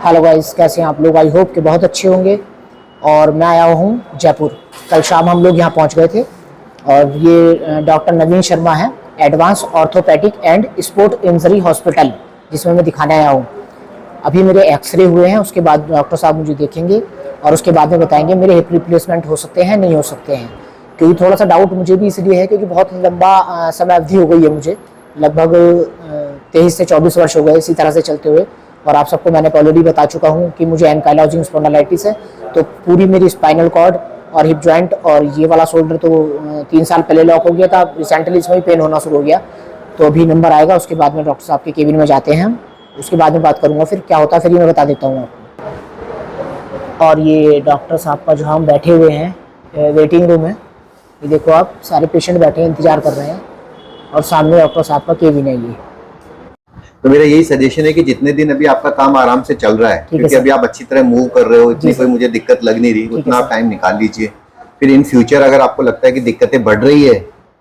Hello guys, कैसे हैं आप लोग। आई होप कि बहुत अच्छे होंगे। और मैं आया हूँ जयपुर। कल शाम हम लोग यहाँ पहुँच गए थे और ये डॉक्टर नवीन शर्मा हैं, advance orthopaedic and sport injury hospital, जिसमें मैं दिखाने आया हूँ। अभी मेरे एक्सरे हुए हैं, उसके बाद डॉक्टर साहब मुझे देखेंगे और उसके बाद में बताएंगे मेरे हिप रिप्लेसमेंट हो सकते हैं नहीं हो सकते हैं। क्योंकि थोड़ा सा डाउट मुझे भी इसलिए है क्योंकि बहुत लंबा समय अवधि हो गई है मुझे, लगभग 23 से 24 वर्ष हो गए इसी तरह से चलते हुए। और आप सबको मैंने ऑलरेडी बता चुका हूँ कि मुझे एंकाइलोजिंग स्पॉन्डिलाइटिस है। तो पूरी मेरी स्पाइनल कॉर्ड और हिप जॉइंट और ये वाला शोल्डर तो 3 साल पहले लॉक हो गया था। रिसेंटली इसमें भी पेन होना शुरू हो गया। तो अभी नंबर आएगा, उसके बाद में डॉक्टर साहब के केबिन में जाते हैं, उसके बाद में बात करूँगा फिर क्या होता है, फिर ये मैं बता देता हूँ आपको। और ये डॉक्टर साहब का जो हम बैठे हुए हैं वेटिंग रूम है, ये देखो आप, सारे पेशेंट बैठे हैं, इंतजार कर रहे हैं और सामने डॉक्टर साहब का केबिन है ये। तो मेरा यही सजेशन है कि जितने दिन अभी आपका काम आराम से चल रहा है, क्योंकि अभी आप अच्छी तरह मूव कर रहे हो, इतनी कोई मुझे दिक्कत लग नहीं रही, उतना आप टाइम निकाल लीजिए। फिर इन फ्यूचर अगर आपको लगता है कि दिक्कतें बढ़ रही है,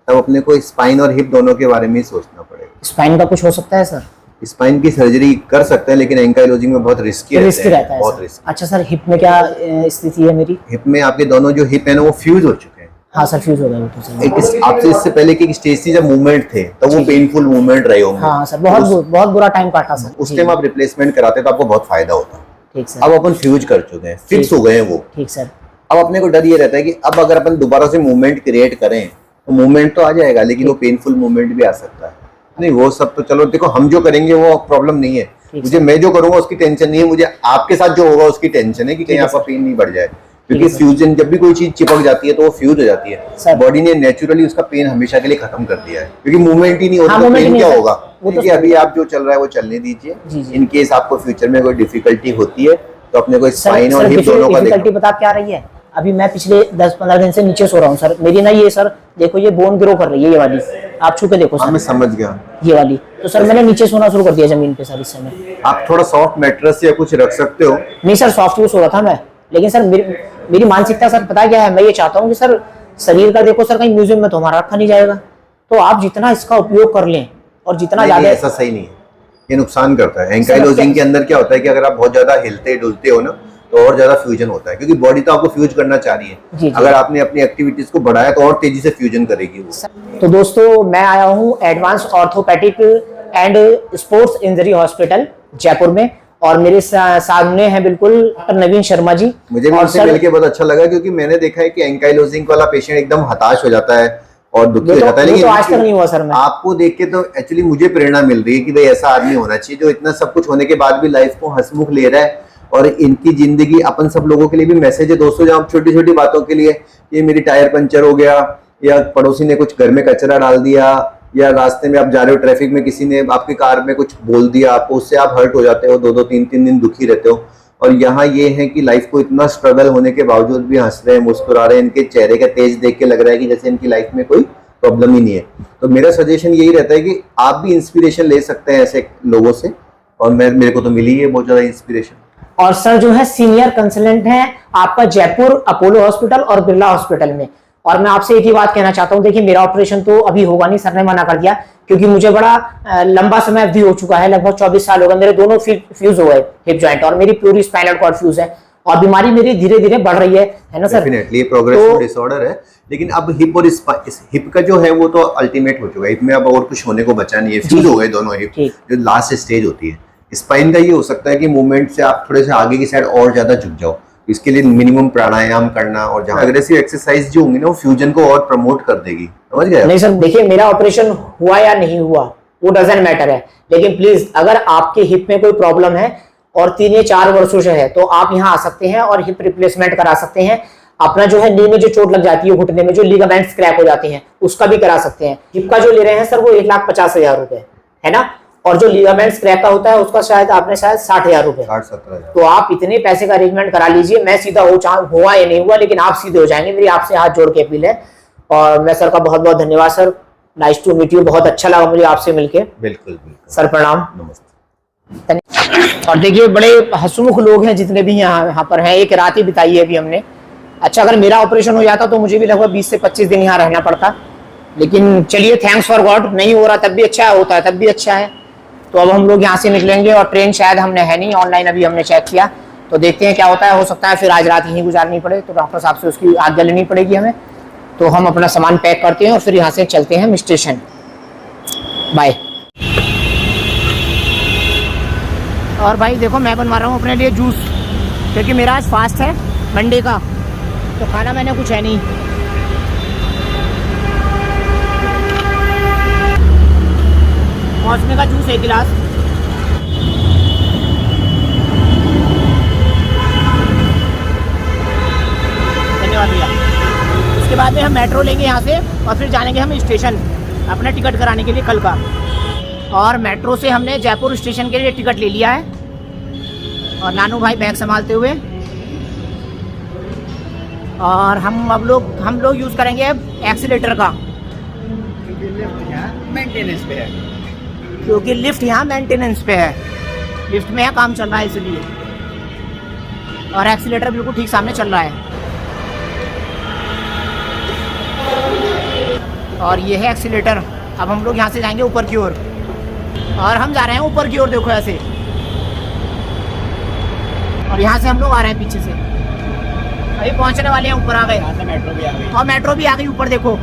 तब अपने को स्पाइन और हिप दोनों के बारे में सोचना पड़ेगा। स्पाइन का कुछ हो सकता है सर? स्पाइन की सर्जरी कर सकते हैं, लेकिन एंकाइलोजिंग में बहुत रिस्की रहता है, बहुत रिस्की। अच्छा सर, हिप में क्या स्थिति है मेरी? हिप में आपके दोनों जो हिप है ना, वो फ्यूज हो चुके हैं। हाँ सर, फ्यूज हो गया तो सर। आपसे इससे पहले की स्टेज थी जब मूवमेंट थे, तो वो पेनफुल मूवमेंट रहे होंगे। हाँ सर, बहुत बुरा टाइम काटा सर। उस टाइम आप रिप्लेसमेंट कराते तो आपको बहुत फायदा होता। ठीक सर। अब अपन फ्यूज कर चुके हैं, फिक्स हो गए हैं वो। ठीक सर। अब अपने को डर ये रहता है कि अब अगर अपन दोबारा से मूवमेंट क्रिएट करें तो मूवमेंट तो आ जाएगा, लेकिन वो पेनफुल मूवमेंट भी आ सकता है। नहीं, वो सब तो चलो देखो, हम जो करेंगे वो प्रॉब्लम नहीं है मुझे, मैं जो करूंगा उसकी टेंशन नहीं है मुझे, आपके साथ जो होगा उसकी टेंशन है कि कहीं आपका पेन नहीं बढ़ जाए। क्योंकि फ्यूजन, जब भी कोई चीज चिपक जाती है तो वो फ्यूज हो जाती है। बॉडी ने नेचुरली उसका पेन हमेशा के लिए खत्म कर दिया है, क्योंकि मूवमेंट ही नहीं होती तो पेन क्या होगा। क्योंकि अभी आप जो चल रहा है वो चलने दीजिए। इन केस आपको फ्यूचर में कोई डिफिकल्टी होती है तो अपने को स्पाइन और हिप दोनों का डिफिकल्टी बता क्या रही है। अभी मैं पिछले 10-15 दिन से नीचे सो रहा हूँ सर। मेरी ना ये सर देखो, ये बोन ग्रो कर रही है, ये वाली आप छू के देखो सर। मैं समझ गया, ये वाली। तो सर मैंने नीचे सोना शुरू कर दिया जमीन पे सर। इस समय आप थोड़ा सॉफ्ट मैट्रेस या कुछ रख सकते हो। नहीं सर, सॉफ्ट भी सो रहा था मैं, लेकिन सर मेरी मानसिकता सर पता क्या है, मैं ये चाहता हूँ कि सर शरीर का देखो सर, कहीं म्यूजियम में तो हमारा रखा नहीं जाएगा। तो आप जितना इसका उपयोग कर लें और जितना ज्यादा। ऐसा सही नहीं है, ये नुकसान करता है। एंकाइलोजिंग के अंदर क्या होता है कि अगर आप बहुत ज्यादा हिलते डुलते हो ना, तो और ज्यादा फ्यूजन होता है, क्योंकि बॉडी तो आपको फ्यूज करना चाह रही है। जी। अगर आपने अपनी एक्टिविटीज को बढ़ाया तो और तेजी से फ्यूजन करेगी वो। तो दोस्तों, मैं आया हूँ advance orthopaedic and sports injury hospital Jaipur में, और मेरे सामने है बिल्कुल डॉक्टर नवीन शर्मा जी। मुझे भी उनसे मिलकर बहुत अच्छा लगा, क्योंकि मैंने देखा है कि एंकाइलोजिंग वाला पेशेंट एकदम हताश हो जाता है और दुखी हो जाता है, लेकिन आज तक नहीं हुआ सर। मैं आपको देख के तो एक्चुअली मुझे प्रेरणा मिल रही है कि भाई ऐसा आदमी होना चाहिए जो इतना सब कुछ होने के बाद भी लाइफ को हंसमुख ले रहा है। और इनकी जिंदगी अपन सब लोगों के लिए भी मैसेज है दोस्तों, जब छोटी छोटी बातों के लिए, ये मेरी टायर पंचर हो गया, या पड़ोसी ने कुछ घर में कचरा डाल दिया, या रास्ते में आप जा रहे हो ट्रैफिक में किसी ने आपकी कार में कुछ बोल दिया आपको, उससे आप हर्ट हो जाते हो, 2-2, 3-3 दिन दुखी रहते हो। और यहाँ ये है कि लाइफ को इतना स्ट्रगल होने के बावजूद भी हंस रहे हैं, मुस्कुरा रहे हैं। इनके चेहरे का तेज देख के लग रहा है कि जैसे इनकी लाइफ में कोई प्रॉब्लम ही नहीं है। तो मेरा सजेशन यही रहता है कि आप भी इंस्पिरेशन ले सकते हैं ऐसे लोगों से, और मेरे को तो मिली है बहुत ज्यादा इंस्पिरेशन। और सर जो है सीनियर कंसल्टेंट हैं आपका जयपुर अपोलो हॉस्पिटल और बिरला हॉस्पिटल में। और मैं आपसे एक ही बात कहना चाहता हूं, देखिए मेरा ऑपरेशन तो अभी होगा नहीं, सर ने मना कर दिया, क्योंकि मुझे बड़ा लंबा समय अवधि हो चुका है, लगभग 24 साल हो गए। मेरे दोनों फ्यूज हो गए, हिप जॉइंट, और मेरी पूरी स्पाइनल कॉर्ड फ्यूज है, और बीमारी मेरी धीरे धीरे बढ़ रही है ना सर। डेफिनेटली प्रोग्रेसिव डिसऑर्डर है, लेकिन अब हिप और हिप का जो है वो तो अल्टीमेट हो चुका है। हिप में अब और कुछ होने को बचा नहीं है, फ्यूज हो गए दोनों हिप, जो लास्ट स्टेज होती है। स्पाइन का ये हो सकता है कि मूवमेंट से आप थोड़े से आगे की साइड और ज्यादा झुक जाओ, इसके लिए मिनिमम प्राणायाम करना, और जहाँ अग्रेसिव एक्सरसाइज जो होंगी ना वो फ्यूजन को और प्रमोट कर देगी। समझ गए? नहीं सर, देखिए मेरा ऑपरेशन हुआ या नहीं हुआ वो डजंट मैटर है, लेकिन प्लीज अगर आपके हिप में कोई प्रॉब्लम है और 3 या 4 वर्षों से है, तो आप यहाँ आ सकते हैं और हिप रिप्लेसमेंट करा सकते हैं। अपना जो है नी में जो चोट लग जाती है, घुटने में जो लिगामेंट्स क्रैक हो जाते हैं, उसका भी करा सकते हैं। हिप का जो ले रहे हैं सर वो 1,50,000 रुपए है ना, और जो लिगामेंट्स क्रैक का होता है उसका शायद आपने 60,000 रुपए। 60-70,000। तो आप इतने पैसे का अरेंजमेंट करा लीजिए। मैं सीधा हुआ या नहीं हुआ, लेकिन आप सीधे हो जाएंगे। मेरी आपसे हाथ जोड़ के अपील है। और मैं सर का बहुत बहुत धन्यवाद sir, nice to meet you, बहुत अच्छा लगा मुझे आपसे मिलके। बिल्कुल सर, प्रणाम, नमस्ते। और देखिए बड़े हंसमुख लोग हैं जितने भी यहाँ पर हैं। एक रात ही बिताई है अभी हमने। अच्छा, अगर मेरा ऑपरेशन हो जाता तो मुझे भी लगभग 20 से 25 दिन यहाँ रहना पड़ता, लेकिन चलिए थैंक्स फॉर गॉड, नहीं हो रहा तब भी अच्छा, होता है तब भी अच्छा है। तो अब हम लोग यहाँ से निकलेंगे और ट्रेन शायद हमने है नहीं, ऑनलाइन अभी हमने चेक किया, तो देखते हैं क्या होता है। हो सकता है फिर आज रात यहीं गुजारनी पड़े, तो डॉक्टर साहब से उसकी आज्ञा लेनी पड़ेगी हमें। तो हम अपना सामान पैक करते हैं और फिर यहाँ से चलते हैं स्टेशन। बाय। और भाई देखो मैं बनवा रहा हूँ अपने लिए जूस, क्योंकि मेरा आज फास्ट है मंडे का, तो खाना मैंने कुछ है नहीं। मौसमी का जूस 1 गिलास। धन्यवाद भैया। उसके बाद में हम मेट्रो लेंगे यहाँ से और फिर जानेंगे हम स्टेशन अपना टिकट कराने के लिए कल का। और मेट्रो से हमने जयपुर स्टेशन के लिए टिकट ले लिया है। और नानू भाई बैग संभालते हुए, और हम लोग यूज़ करेंगे अब एक्सीलेटर का, मेंटेनेंस पे है, क्योंकि लिफ्ट यहाँ मेंटेनेंस पे है, लिफ्ट में यहाँ काम चल रहा है इसलिए। और एक्सीलेटर बिल्कुल ठीक सामने चल रहा है। और ये है एक्सीलेटर। अब हम लोग यहाँ से जाएंगे ऊपर की ओर, और हम जा रहे हैं ऊपर की ओर, देखो ऐसे। और यहाँ से हम लोग आ रहे हैं पीछे से, अभी पहुँचने वाले हैं, ऊपर आ गए। मेट्रो भी आ गई, और मेट्रो भी आ गई ऊपर, देखो।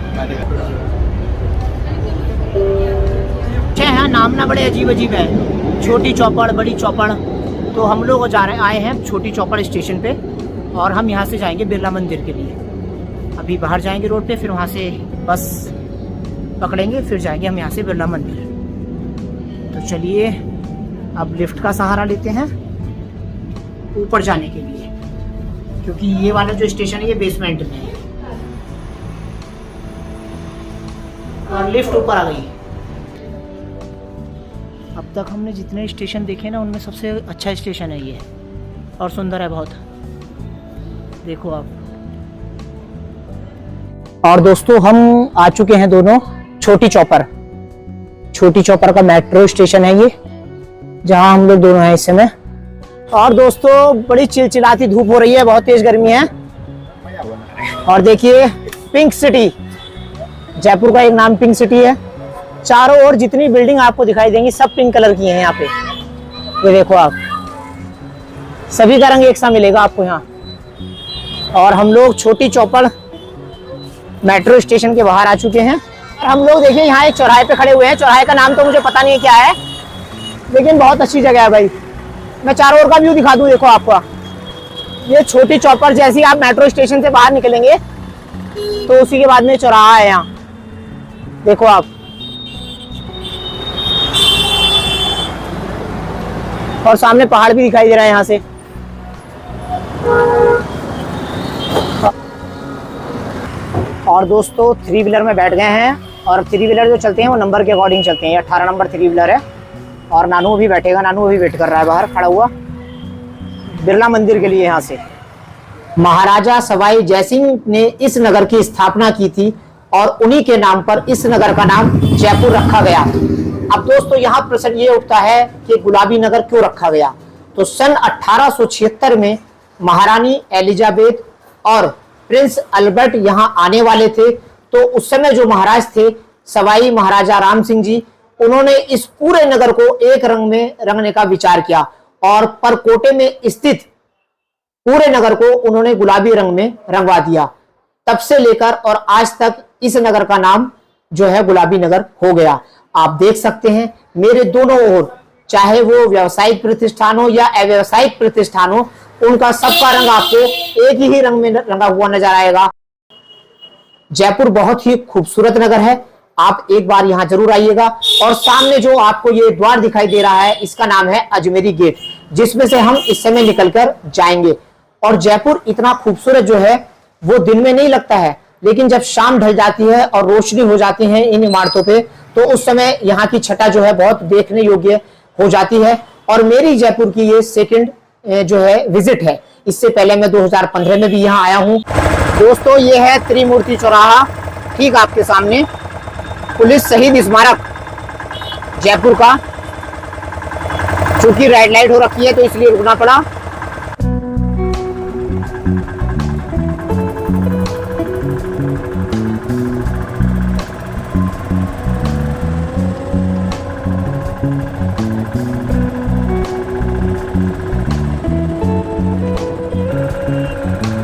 हाँ, नाम ना बड़े अजीब अजीब है, छोटी चौपड़, बड़ी चौपड़। तो हम लोग आए हैं छोटी चौपड़ स्टेशन पे, और हम यहाँ से जाएंगे बिरला मंदिर के लिए। अभी बाहर जाएंगे रोड पे, फिर वहाँ से बस पकड़ेंगे, फिर जाएंगे हम यहाँ से बिरला मंदिर। तो चलिए अब लिफ्ट का सहारा लेते हैं ऊपर जाने के लिए, क्योंकि ये वाला जो स्टेशन है ये बेसमेंट में है। और लिफ्ट ऊपर आ गई। अब तक हमने जितने स्टेशन देखे ना, उनमें सबसे अच्छा स्टेशन है ये, और सुंदर है बहुत, देखो आप। और दोस्तों हम आ चुके हैं दोनों छोटी चौपर का मेट्रो स्टेशन है ये, जहां हम लोग दोनों हैं इस समय। और दोस्तों बड़ी चिलचिलाती धूप हो रही है, बहुत तेज गर्मी है। और देखिए पिंक सिटी, जयपुर का एक नाम पिंक सिटी है। चारों ओर जितनी बिल्डिंग आपको दिखाई देंगी सब पिंक कलर की हैं यहाँ पे, ये देखो आप, सभी का रंग एक सा मिलेगा आपको यहाँ। और हम लोग छोटी चौपड़ मेट्रो स्टेशन के बाहर आ चुके हैं। और हम लोग देखिए यहाँ एक चौराहे पे खड़े हुए हैं। चौराहे का नाम तो मुझे पता नहीं है क्या है, लेकिन बहुत अच्छी जगह है भाई। मैं चारों ओर का व्यू दिखा दूं, देखो आपका। ये छोटी चौपड़, जैसे ही आप मेट्रो स्टेशन से बाहर निकलेंगे तो उसी के बाद में चौराहा है यहाँ, देखो आप। और सामने पहाड़ भी दिखाई दे रहा है यहाँ से। और दोस्तों 3 व्हीलर में बैठ गए हैं, और 3 व्हीलर जो चलते हैं वो नंबर के अकॉर्डिंग चलते हैं। 18 नंबर 3 व्हीलर है। और नानू भी बैठेगा, नानू अभी वेट कर रहा है बाहर खड़ा हुआ बिरला मंदिर के लिए। यहाँ से महाराजा सवाई जयसिंह ने इस नगर की स्थापना की थी, और उन्हीं के नाम पर इस नगर का नाम जयपुर रखा गया। अब दोस्तों यहाँ प्रश्न ये उठता है कि गुलाबी नगर क्यों रखा गया। तो सन 1876 में महारानी एलिजाबेथ और प्रिंस अल्बर्ट यहाँ आने वाले थे। तो उस समय जो महाराज थे सवाई महाराजा राम सिंह जी, उन्होंने इस पूरे नगर को एक रंग में रंगने का विचार किया, और परकोटे में स्थित पूरे नगर को उन्होंने गुलाबी रंग में रंगवा दिया। तब से लेकर और आज तक इस नगर का नाम जो है गुलाबी नगर हो गया। आप देख सकते हैं मेरे दोनों ओर, चाहे वो व्यावसायिक प्रतिष्ठान हो या अव्यवसायिक प्रतिष्ठान हो, उनका सबका रंग आपको एक ही रंग में रंगा हुआ नजर आएगा। जयपुर बहुत ही खूबसूरत नगर है, आप एक बार यहाँ जरूर आइएगा। और सामने जो आपको ये द्वार दिखाई दे रहा है, इसका नाम है अजमेरी गेट, जिसमें से हम इस समय निकलकर जाएंगे। और जयपुर इतना खूबसूरत जो है वो दिन में नहीं लगता है, लेकिन जब शाम ढल जाती है और रोशनी हो जाती है इन इमारतों पे, तो उस समय यहाँ की छटा जो है बहुत देखने योग्य हो जाती है। और मेरी जयपुर की ये सेकंड जो है विजिट है। इससे पहले मैं 2015 में भी यहाँ आया हूँ। दोस्तों ये है त्रिमूर्ति चौराहा, ठीक आपके सामने, पुलिस शहीद स्मारक जयपुर का। चूंकि रेड लाइट हो रखी है तो इसलिए रुकना पड़ा। है।